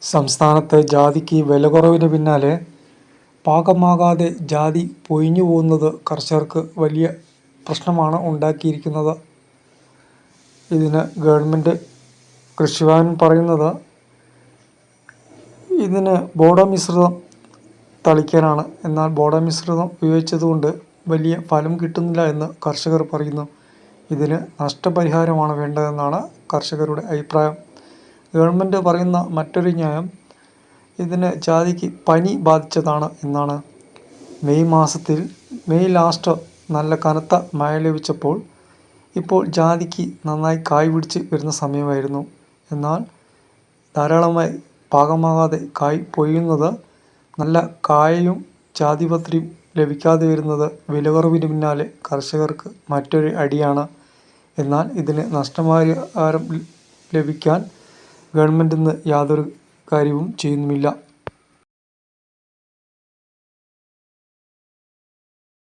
സംസ്ഥാനത്ത് ജാതിക്ക് വിലക്കുറവിന് പിന്നാലെ പാകമാകാതെ ജാതി പൊഴിഞ്ഞു പോകുന്നത് കർഷകർക്ക് വലിയ പ്രശ്നമാണ് ഉണ്ടാക്കിയിരിക്കുന്നത്. ഇതിന് ഗവൺമെൻറ് കൃഷിഭവൻ പറയുന്നത് ഇതിന് ബോഡോ മിശ്രിതം തളിക്കാനാണ്. എന്നാൽ ബോഡോ മിശ്രിതം ഉപയോഗിച്ചതുകൊണ്ട് വലിയ ഫലം കിട്ടുന്നില്ല എന്ന് കർഷകർ പറയുന്നു. ഇതിന് നഷ്ടപരിഹാരമാണ് വേണ്ടതെന്നാണ് കർഷകരുടെ അഭിപ്രായം. ഗവൺമെൻറ് പറയുന്ന മറ്റൊരു ന്യായം ഇതിന് ജാതിക്ക് പനി ബാധിച്ചതാണ് എന്നാണ്. മെയ് ലാസ്റ്റ് നല്ല കനത്ത മഴ ലഭിച്ചപ്പോൾ ഇപ്പോൾ ജാതിക്ക് നന്നായി കായ് പിടിച്ച് വരുന്ന സമയമായിരുന്നു. എന്നാൽ ധാരാളമായി പാകമാകാതെ കായ് പൊഴിയുന്നത്, നല്ല കായയും ജാതിപത്രിയും ലഭിക്കാതെ വരുന്നത് വിലക്കുറവിന് പിന്നാലെ കർഷകർക്ക് മറ്റൊരു അടിയാണ്. എന്നാൽ ഇതിന് നഷ്ടപരിഹാരം ലഭിക്കാൻ ഗവൺമെൻറ് ഇന്ന് യാതൊരു കാര്യവും ചെയ്യുന്നുമില്ല.